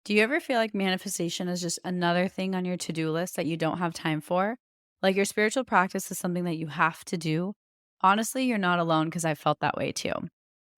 Do you ever feel like manifestation is just another thing on your to-do list that you don't have time for? Like your spiritual practice is something that you have to do? Honestly, you're not alone because I felt that way too.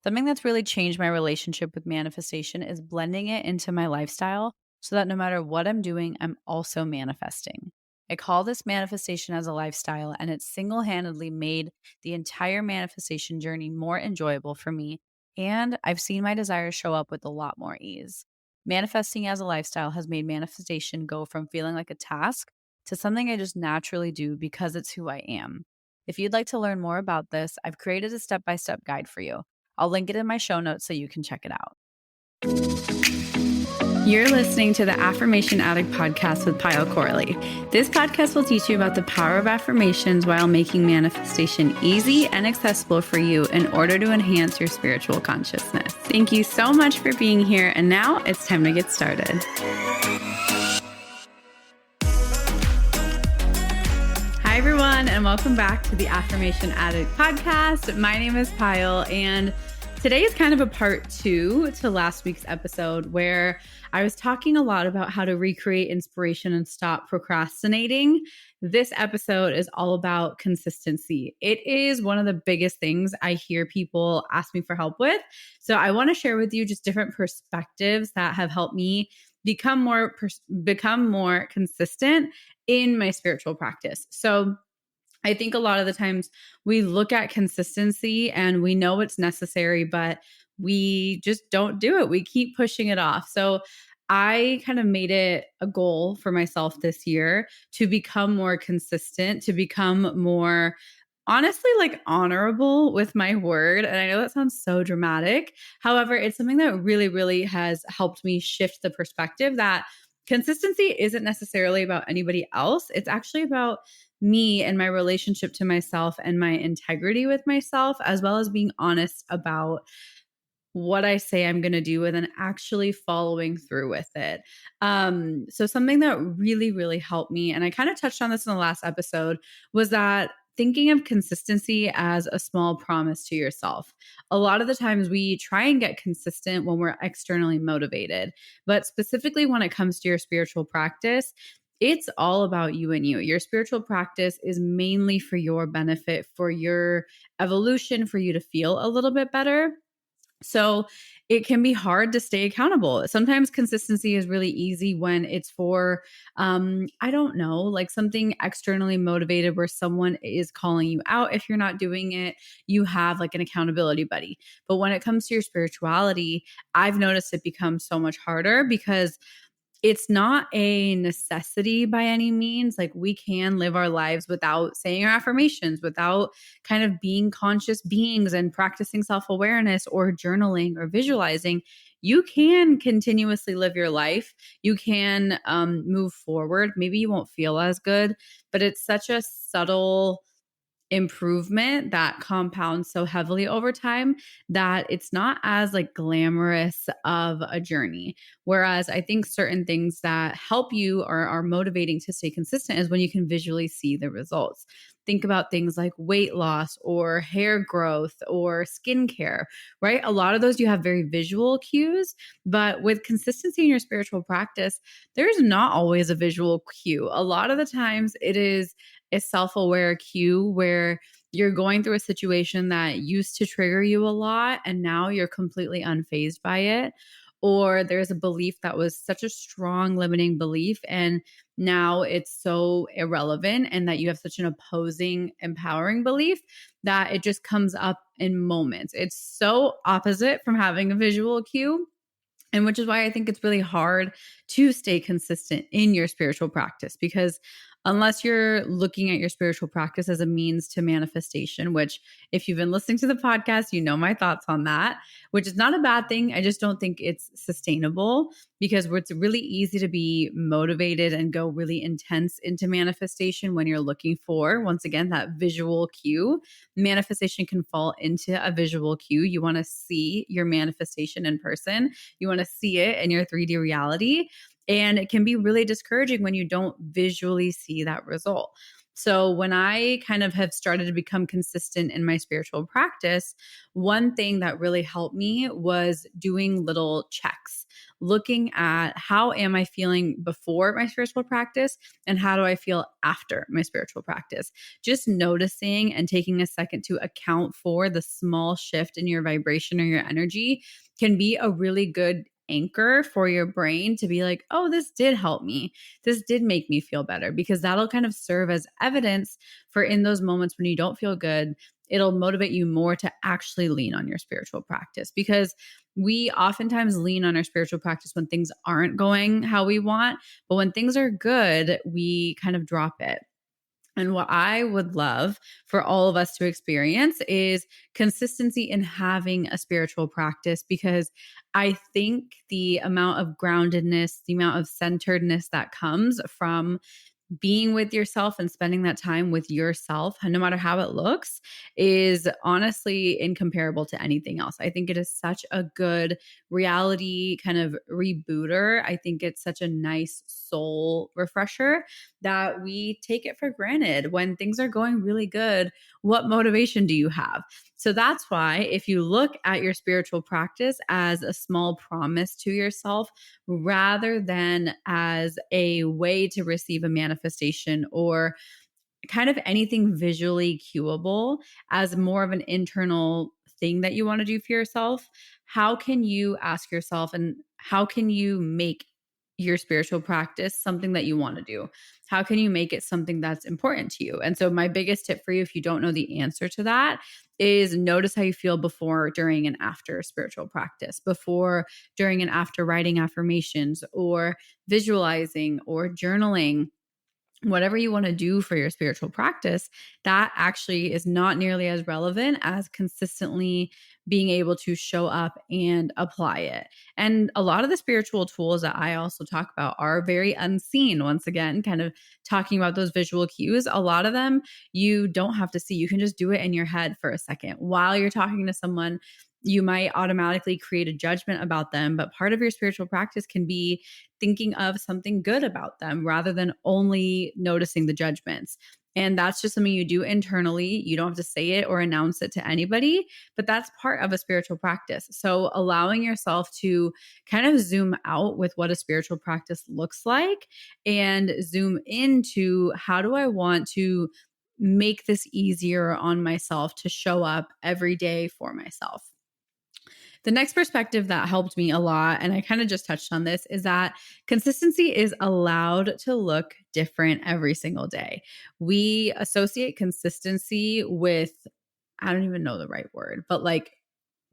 Something that's really changed my relationship with manifestation is blending it into my lifestyle so that no matter what I'm doing, I'm also manifesting. I call this manifestation as a lifestyle, and it's single handedly made the entire manifestation journey more enjoyable for me. And I've seen my desires show up with a lot more ease. Manifesting as a lifestyle has made manifestation go from feeling like a task to something I just naturally do because it's who I am. If you'd like to learn more about this, I've created a step by step guide for you. I'll link it in my show notes so you can check it out. You're listening to the Affirmation Addict podcast with Pyle Corley. This podcast will teach you about the power of affirmations while making manifestation easy and accessible for you in order to enhance your spiritual consciousness. Thank you so much for being here, and now it's time to get started. Hi, everyone, and welcome back to the Affirmation Addict podcast. My name is Pyle, and today is kind of a part 2 to last week's episode where I was talking a lot about how to recreate inspiration and stop procrastinating. This episode is all about consistency. It is one of the biggest things I hear people ask me for help with. So I want to share with you just different perspectives that have helped me become more consistent in my spiritual practice. So I think a lot of the times we look at consistency and we know it's necessary, but we just don't do it. We keep pushing it off. So I kind of made it a goal for myself this year to become more consistent, to become more honestly like honorable with my word. And I know that sounds so dramatic. However, it's something that really, really has helped me shift the perspective that consistency isn't necessarily about anybody else. It's actually about me and my relationship to myself and my integrity with myself, as well as being honest about what I say I'm going to do and then actually following through with it. So something that really, really helped me, and I kind of touched on this in the last episode, was that thinking of consistency as a small promise to yourself. A lot of the times we try and get consistent when we're externally motivated, but specifically when it comes to your spiritual practice, it's all about you and you. Your spiritual practice is mainly for your benefit, for your evolution, for you to feel a little bit better. So it can be hard to stay accountable. Sometimes consistency is really easy when it's for, I don't know, like something externally motivated where someone is calling you out. If you're not doing it, you have like an accountability buddy. But when it comes to your spirituality, I've noticed it becomes so much harder because it's not a necessity by any means. Like we can live our lives without saying our affirmations, without kind of being conscious beings and practicing self-awareness or journaling or visualizing. You can continuously live your life. You can move forward. Maybe you won't feel as good, but it's such a subtle improvement that compounds so heavily over time that it's not as like glamorous of a journey. Whereas I think certain things that help you or are motivating to stay consistent is when you can visually see the results. Think about things like weight loss or hair growth or skincare, right? A lot of those you have very visual cues, but with consistency in your spiritual practice, there's not always a visual cue. A lot of the times it is a self-aware cue where you're going through a situation that used to trigger you a lot and now you're completely unfazed by it. Or there's a belief that was such a strong limiting belief and now it's so irrelevant, and that you have such an opposing empowering belief that it just comes up in moments. It's so opposite from having a visual cue. And which is why I think it's really hard to stay consistent in your spiritual practice, because unless you're looking at your spiritual practice as a means to manifestation, which if you've been listening to the podcast, you know my thoughts on that, which is not a bad thing. I just don't think it's sustainable because it's really easy to be motivated and go really intense into manifestation when you're looking for, once again, that visual cue. Manifestation can fall into a visual cue. You want to see your manifestation in person. You want to see it in your 3D reality. And it can be really discouraging when you don't visually see that result. So when I kind of have started to become consistent in my spiritual practice, one thing that really helped me was doing little checks. looking at how am I feeling before my spiritual practice and how do I feel after my spiritual practice. Just noticing and taking a second to account for the small shift in your vibration or your energy can be a really good anchor for your brain to be like, oh, this did help me. This did make me feel better, because that'll kind of serve as evidence for in those moments when you don't feel good, it'll motivate you more to actually lean on your spiritual practice, because we oftentimes lean on our spiritual practice when things aren't going how we want. But when things are good, we kind of drop it. And what I would love for all of us to experience is consistency in having a spiritual practice, because I think the amount of groundedness, the amount of centeredness that comes from being with yourself and spending that time with yourself, no matter how it looks, is honestly incomparable to anything else. I think it is such a good reality kind of rebooter. I think it's such a nice soul refresher that we take it for granted when things are going really good. What motivation do you have? So that's why if you look at your spiritual practice as a small promise to yourself rather than as a way to receive a manifestation or kind of anything visually cueable, as more of an internal thing that you want to do for yourself, how can you ask yourself and how can you make your spiritual practice something that you want to do? How can you make it something that's important to you? And so, my biggest tip for you, if you don't know the answer to that, is notice how you feel before, during, and after spiritual practice, before, during, and after writing affirmations or visualizing or journaling, whatever you want to do for your spiritual practice. That actually is not nearly as relevant as consistently being able to show up and apply it. And a lot of the spiritual tools that I also talk about are very unseen. Once again, kind of talking about those visual cues, a lot of them you don't have to see. You can just do it in your head for a second while you're talking to someone. You might automatically create a judgment about them, but part of your spiritual practice can be thinking of something good about them rather than only noticing the judgments. And that's just something you do internally. You don't have to say it or announce it to anybody, but that's part of a spiritual practice. So, allowing yourself to kind of zoom out with what a spiritual practice looks like and zoom into how do I want to make this easier on myself to show up every day for myself. The next perspective that helped me a lot, and I kind of just touched on this, is that consistency is allowed to look different every single day. We associate consistency with, I don't even know the right word, but like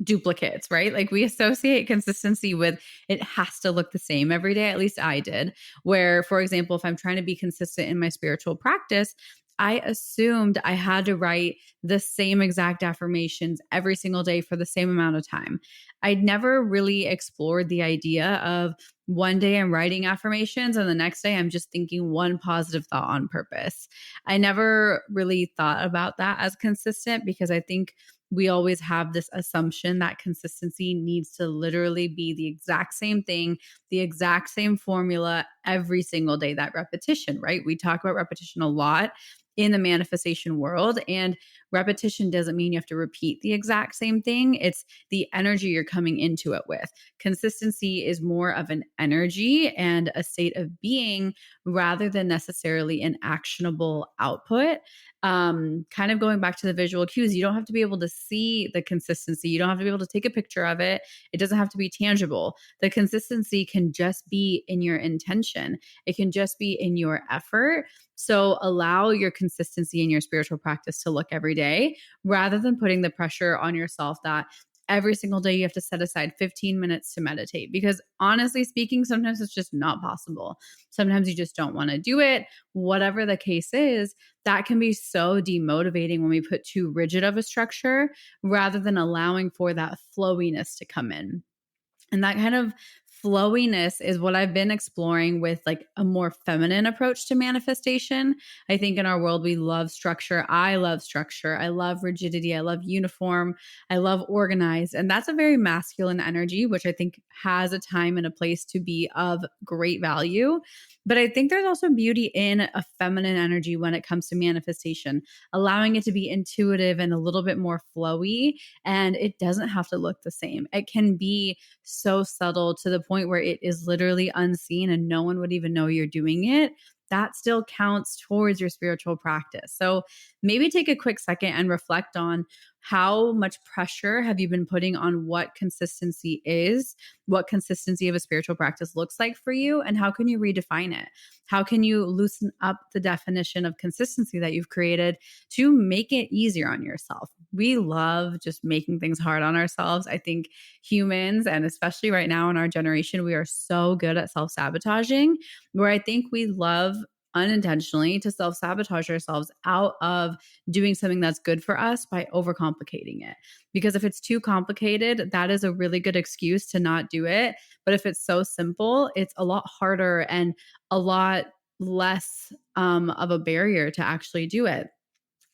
duplicates, right? Like we associate consistency with it has to look the same every day. At least I did. Where, for example, if I'm trying to be consistent in my spiritual practice, I assumed I had to write the same exact affirmations every single day for the same amount of time. I'd never really explored the idea of one day I'm writing affirmations and the next day I'm just thinking one positive thought on purpose. I never really thought about that as consistent, because I think we always have this assumption that consistency needs to literally be the exact same thing, the exact same formula every single day, that repetition, right? We talk about repetition a lot in the manifestation world, and repetition doesn't mean you have to repeat the exact same thing. It's the energy you're coming into it with. Consistency is more of an energy and a state of being rather than necessarily an actionable output. Kind of going back to the visual cues, you don't have to be able to see the consistency. You don't have to be able to take a picture of it. It doesn't have to be tangible. The consistency can just be in your intention. It can just be in your effort. So allow your consistency in your spiritual practice to look every day rather than putting the pressure on yourself that every single day you have to set aside 15 minutes to meditate. Because honestly speaking, sometimes it's just not possible. Sometimes you just don't want to do it. Whatever the case is, that can be so demotivating when we put too rigid of a structure rather than allowing for that flowiness to come in. And that kind of flowiness is what I've been exploring with like a more feminine approach to manifestation. I think in our world, we love structure. I love structure. I love rigidity. I love uniform. I love organized. And that's a very masculine energy, which I think has a time and a place to be of great value. But I think there's also beauty in a feminine energy when it comes to manifestation, allowing it to be intuitive and a little bit more flowy. And it doesn't have to look the same. It can be so subtle to the point point where it is literally unseen and no one would even know you're doing it, that still counts towards your spiritual practice. So maybe take a quick second and reflect on how much pressure have you been putting on what consistency is, what consistency of a spiritual practice looks like for you, and how can you redefine it? How can you loosen up the definition of consistency that you've created to make it easier on yourself? We love just making things hard on ourselves. I think humans, and especially right now in our generation, we are so good at self-sabotaging, where I think we love unintentionally to self-sabotage ourselves out of doing something that's good for us by overcomplicating it. Because if it's too complicated, that is a really good excuse to not do it. But if it's so simple, it's a lot harder and a lot less of a barrier to actually do it.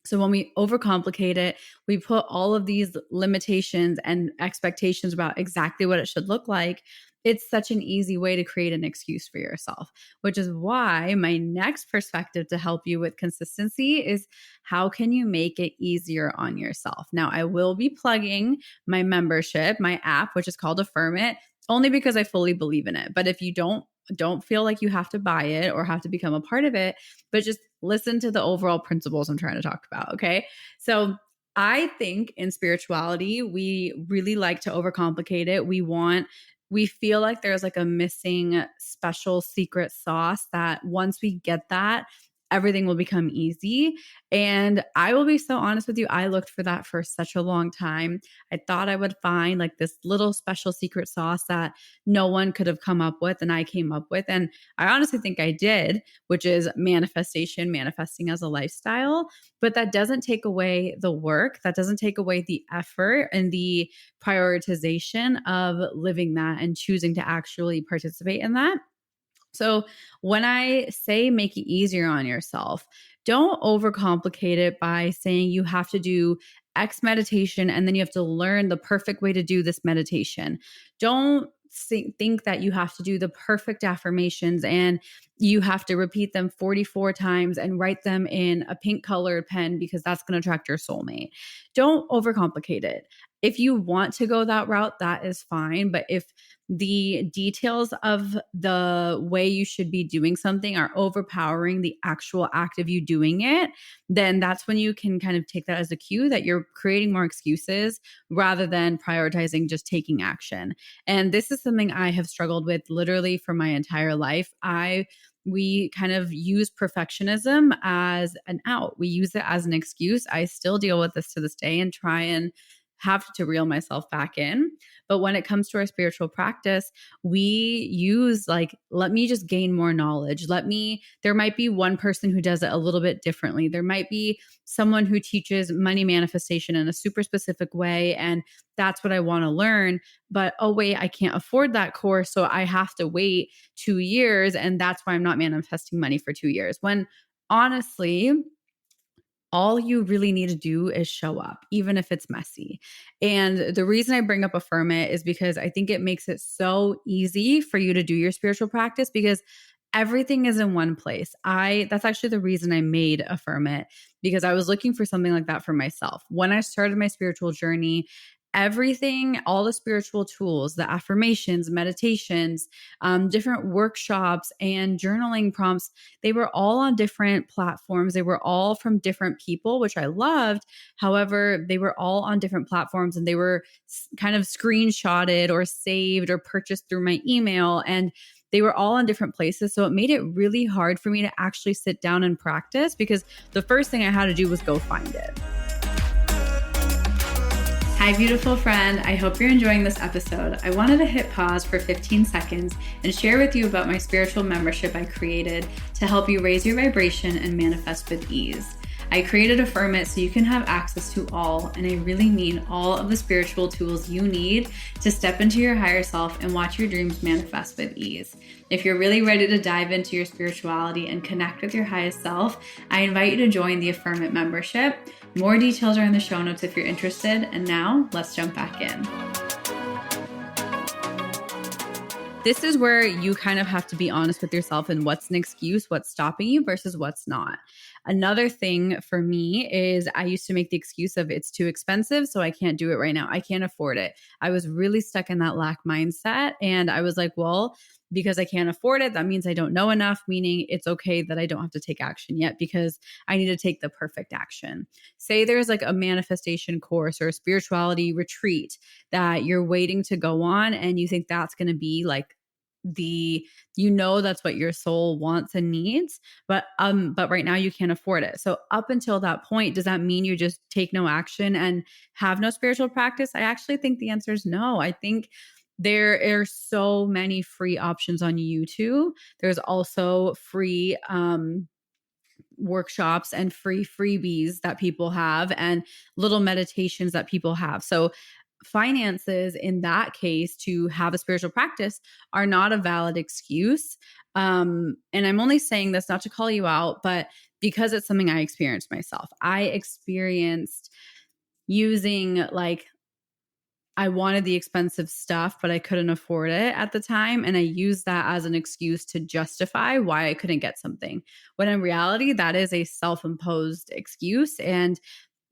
So when we overcomplicate it, we put all of these limitations and expectations about exactly what it should look like. It's such an easy way to create an excuse for yourself, which is why my next perspective to help you with consistency is how can you make it easier on yourself? Now, I will be plugging my membership, my app, which is called Affirm It, only because I fully believe in it. But if you don't feel like you have to buy it or have to become a part of it, but just listen to the overall principles I'm trying to talk about. Okay. So I think in spirituality, we really like to overcomplicate it. We feel like there's like a missing special secret sauce that once we get that, everything will become easy. And I will be so honest with you, I looked for that for such a long time. I thought I would find like this little special secret sauce that no one could have come up with and I came up with. And I honestly think I did, which is manifesting as a lifestyle. But that doesn't take away the work. That doesn't take away the effort and the prioritization of living that and choosing to actually participate in that. So when I say make it easier on yourself, don't overcomplicate it by saying you have to do X meditation and then you have to learn the perfect way to do this meditation. Don't think that you have to do the perfect affirmations and you have to repeat them 44 times and write them in a pink colored pen because that's going to attract your soulmate. Don't overcomplicate it. If you want to go that route, that is fine. But if the details of the way you should be doing something are overpowering the actual act of you doing it, then that's when you can kind of take that as a cue that you're creating more excuses rather than prioritizing just taking action. And this is something I have struggled with literally for my entire life. We kind of use perfectionism as an out. We use it as an excuse. I still deal with this to this day and try and have to reel myself back in. But when it comes to our spiritual practice, we use like, let me just gain more knowledge. There might be one person who does it a little bit differently. There might be someone who teaches money manifestation in a super specific way. And that's what I want to learn. But oh, wait, I can't afford that course. So I have to wait 2 years. And that's why I'm not manifesting money for 2 years. When honestly, all you really need to do is show up, even if it's messy. And the reason I bring up Affirm It is because I think it makes it so easy for you to do your spiritual practice because everything is in one place. That's actually the reason I made Affirm It, because I was looking for something like that for myself. When I started my spiritual journey, everything, all the spiritual tools, the affirmations, meditations, different workshops and journaling prompts, they were all on different platforms. They were all from different people, which I loved. However, they were all on different platforms and they were kind of screenshotted or saved or purchased through my email. And they were all in different places. So it made it really hard for me to actually sit down and practice because the first thing I had to do was go find it. Hi, beautiful friend. I hope you're enjoying this episode. I wanted to hit pause for 15 seconds and share with you about my spiritual membership I created to help you raise your vibration and manifest with ease. I created Affirm It so you can have access to all, and I really mean all of the spiritual tools you need to step into your higher self and watch your dreams manifest with ease. If you're really ready to dive into your spirituality and connect with your highest self, I invite you to join the Affirm It membership. More details are in the show notes if you're interested. And now let's jump back in. This is where you kind of have to be honest with yourself and what's an excuse, what's stopping you versus what's not. Another thing for me is I used to make the excuse of it's too expensive, so I can't do it right now. I can't afford it. I was really stuck in that lack mindset. And I was like, well, because I can't afford it, that means I don't know enough, meaning it's okay that I don't have to take action yet because I need to take the perfect action. Say there's like a manifestation course or a spirituality retreat that you're waiting to go on and you think that's going to be like that's what your soul wants and needs, but right now you can't afford it. So up until that point, does that mean you just take no action and have no spiritual practice? I actually think the answer is no. I think there are so many free options on YouTube. There's also free workshops and free freebies that people have and little meditations that people have. So finances in that case to have a spiritual practice are not a valid excuse. And I'm only saying this not to call you out, but because it's something I experienced myself. I experienced using like I wanted the expensive stuff, but I couldn't afford it at the time. And I used that as an excuse to justify why I couldn't get something. When in reality, that is a self imposed excuse. And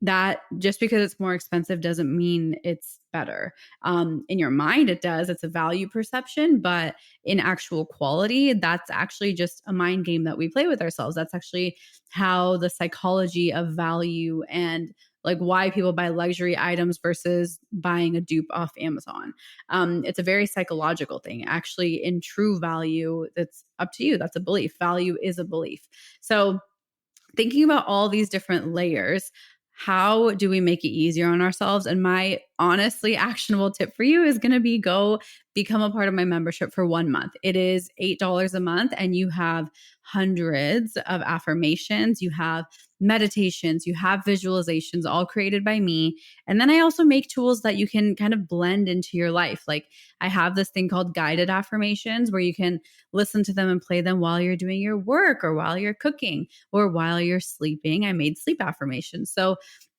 that just because it's more expensive doesn't mean it's better. In your mind, it does. It's a value perception, but in actual quality, that's actually just a mind game that we play with ourselves. That's actually how the psychology of value and like why people buy luxury items versus buying a dupe off Amazon. It's a very psychological thing. Actually, in true value, that's up to you. That's a belief. Value is a belief. So thinking about all these different layers, how do we make it easier on ourselves? And my honestly actionable tip for you is going to be go become a part of my membership for 1 month. It is $8 a month and you have hundreds of affirmations, you have meditations, you have visualizations all created by me. And then I also make tools that you can kind of blend into your life. Like I have this thing called guided affirmations where you can listen to them and play them while you're doing your work or while you're cooking or while you're sleeping. I made sleep affirmations. So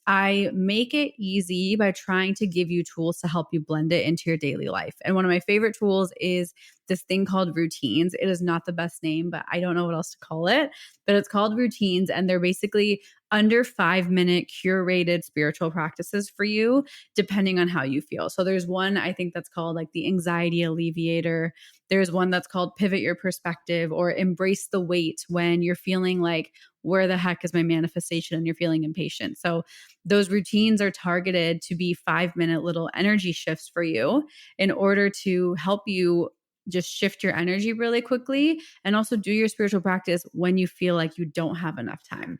I make it easy by trying to give you tools to help you blend it into your daily life. And one of my favorite tools is this thing called routines. It is not the best name, but I don't know what else to call it. But it's called routines. And they're basically under 5-minute curated spiritual practices for you, depending on how you feel. So there's one I think that's called like the anxiety alleviator. There's one that's called pivot your perspective or embrace the wait when you're feeling like, where the heck is my manifestation and you're feeling impatient. So those routines are targeted to be 5-minute little energy shifts for you in order to help you just shift your energy really quickly and also do your spiritual practice when you feel like you don't have enough time.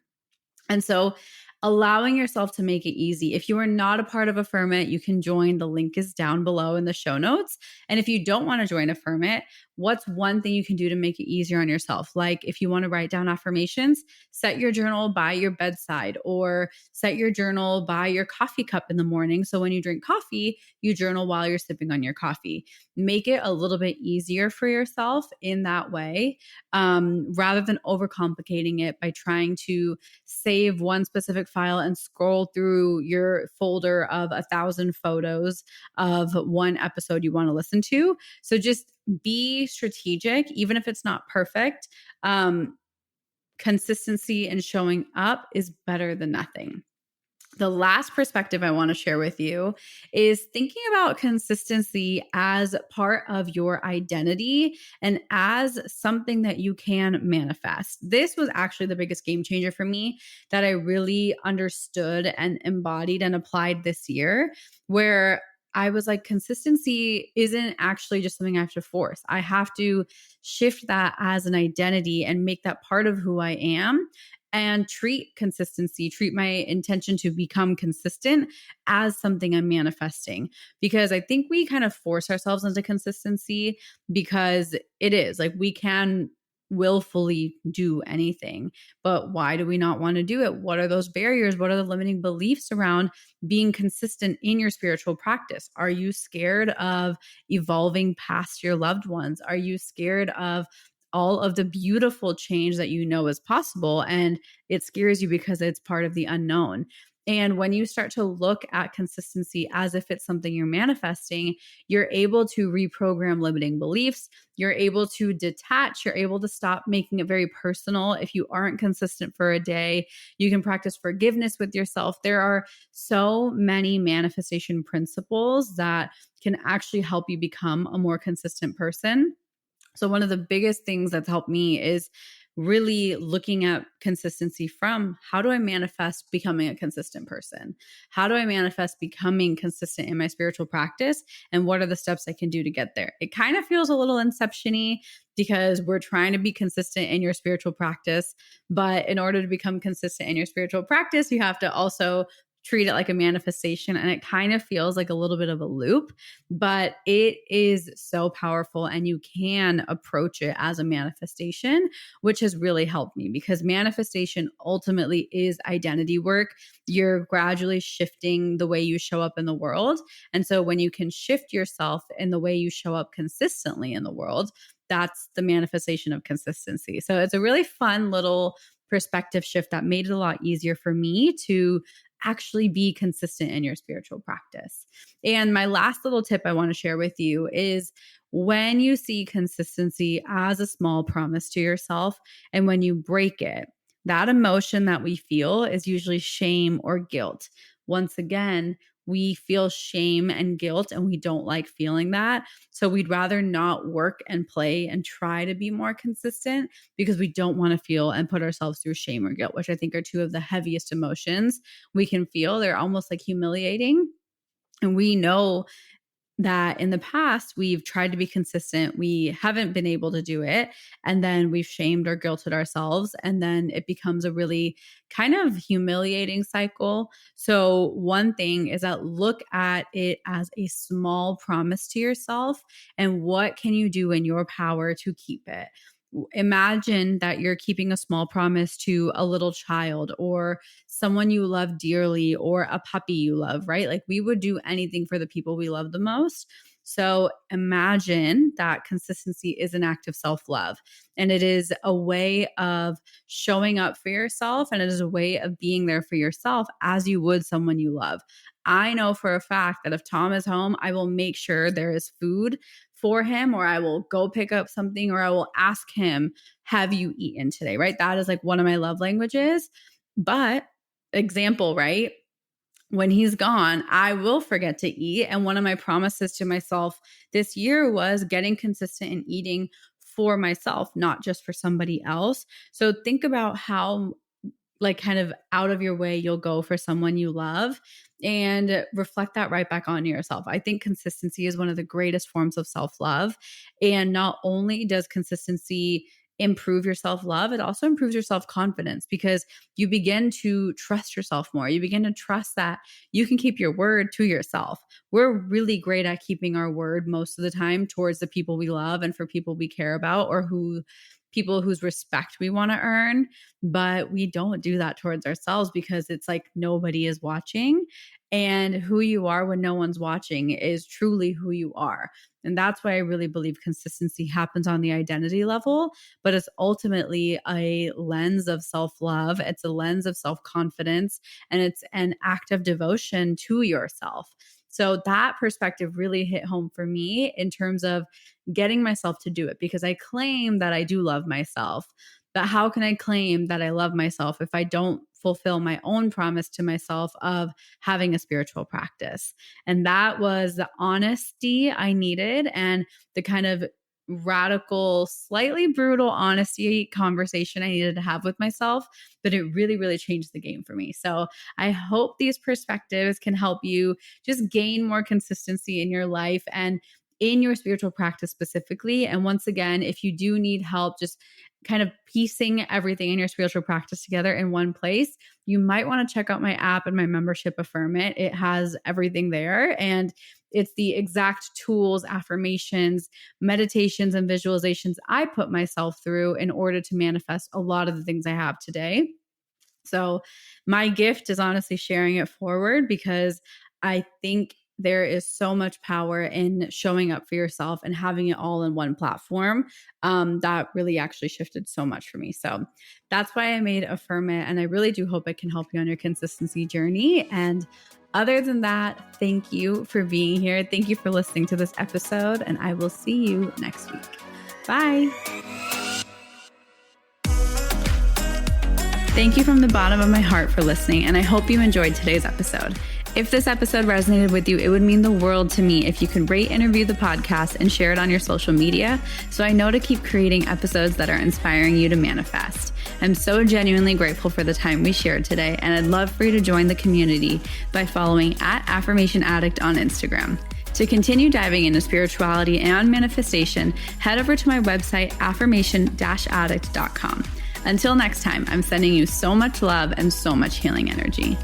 And so allowing yourself to make it easy. If you are not a part of Affirm It, you can join. The link is down below in the show notes. And if you don't want to join Affirm It, what's one thing you can do to make it easier on yourself? Like if you want to write down affirmations, set your journal by your bedside or set your journal by your coffee cup in the morning. So when you drink coffee, you journal while you're sipping on your coffee. Make it a little bit easier for yourself in that way, rather than overcomplicating it by trying to save one specific file and scroll through your folder of 1,000 photos of one episode you want to listen to. So just be strategic, even if it's not perfect. Consistency and showing up is better than nothing. The last perspective I want to share with you is thinking about consistency as part of your identity and as something that you can manifest. This was actually the biggest game changer for me that I really understood and embodied and applied this year, where I was like, consistency isn't actually just something I have to force. I have to shift that as an identity and make that part of who I am and treat my intention to become consistent as something I'm manifesting. Because I think we kind of force ourselves into consistency because it is like we can willfully do anything. But why do we not want to do it? What are those barriers? What are the limiting beliefs around being consistent in your spiritual practice? Are you scared of evolving past your loved ones? Are you scared of all of the beautiful change that you know is possible and it scares you because it's part of the unknown? And when you start to look at consistency as if it's something you're manifesting, you're able to reprogram limiting beliefs. You're able to detach. You're able to stop making it very personal. If you aren't consistent for a day, you can practice forgiveness with yourself. There are so many manifestation principles that can actually help you become a more consistent person. So, one of the biggest things that's helped me is really looking at consistency from how do I manifest becoming a consistent person? How do I manifest becoming consistent in my spiritual practice? And what are the steps I can do to get there? It kind of feels a little inception-y because we're trying to be consistent in your spiritual practice. But in order to become consistent in your spiritual practice, you have to also treat it like a manifestation. And it kind of feels like a little bit of a loop, but it is so powerful and you can approach it as a manifestation, which has really helped me because manifestation ultimately is identity work. You're gradually shifting the way you show up in the world. And so when you can shift yourself in the way you show up consistently in the world, that's the manifestation of consistency. So it's a really fun little perspective shift that made it a lot easier for me to actually be consistent in your spiritual practice. And my last little tip I want to share with you is when you see consistency as a small promise to yourself and when you break it, that emotion that we feel is usually shame or guilt. Once again, we feel shame and guilt and we don't like feeling that. So we'd rather not work and play and try to be more consistent because we don't want to feel and put ourselves through shame or guilt, which I think are two of the heaviest emotions we can feel. They're almost like humiliating. And we know that in the past we've tried to be consistent, we haven't been able to do it, and then we've shamed or guilted ourselves, and then it becomes a really kind of humiliating cycle. So one thing is that look at it as a small promise to yourself, and what can you do in your power to keep it? Imagine that you're keeping a small promise to a little child or someone you love dearly or a puppy you love, right? Like we would do anything for the people we love the most. So imagine that consistency is an act of self love and it is a way of showing up for yourself and it is a way of being there for yourself as you would someone you love. I know for a fact that if Tom is home, I will make sure there is food for him, or I will go pick up something, or I will ask him, have you eaten today? Right? That is like one of my love languages. But example, right? When he's gone, I will forget to eat. And one of my promises to myself this year was getting consistent in eating for myself, not just for somebody else. So think about how like kind of out of your way you'll go for someone you love and reflect that right back onto yourself. I think consistency is one of the greatest forms of self-love. And not only does consistency improve your self-love, it also improves your self-confidence because you begin to trust yourself more. You begin to trust that you can keep your word to yourself. We're really great at keeping our word most of the time towards the people we love and for people we care about or who people whose respect we want to earn, but we don't do that towards ourselves because it's like nobody is watching. And who you are when no one's watching is truly who you are. And that's why I really believe consistency happens on the identity level, but it's ultimately a lens of self love. It's a lens of self confidence, and it's an act of devotion to yourself. So that perspective really hit home for me in terms of getting myself to do it because I claim that I do love myself. But how can I claim that I love myself if I don't fulfill my own promise to myself of having a spiritual practice? And that was the honesty I needed and the kind of radical, slightly brutal honesty conversation I needed to have with myself. But it really, really changed the game for me. So I hope these perspectives can help you just gain more consistency in your life and in your spiritual practice specifically. And once again, if you do need help just kind of piecing everything in your spiritual practice together in one place, you might want to check out my app and my membership, Affirm It. It has everything there. And it's the exact tools, affirmations, meditations, and visualizations I put myself through in order to manifest a lot of the things I have today. So my gift is honestly sharing it forward because I think there is so much power in showing up for yourself and having it all in one platform. That really actually shifted so much for me. So that's why I made Affirm It. And I really do hope it can help you on your consistency journey. And other than that, thank you for being here. Thank you for listening to this episode, and I will see you next week. Bye. Thank you from the bottom of my heart for listening, and I hope you enjoyed today's episode. If this episode resonated with you, it would mean the world to me if you could rate and review the podcast and share it on your social media so I know to keep creating episodes that are inspiring you to manifest. I'm so genuinely grateful for the time we shared today, and I'd love for you to join the community by following @Affirmation Addict on Instagram. To continue diving into spirituality and manifestation, head over to my website, affirmation-addict.com. Until next time, I'm sending you so much love and so much healing energy.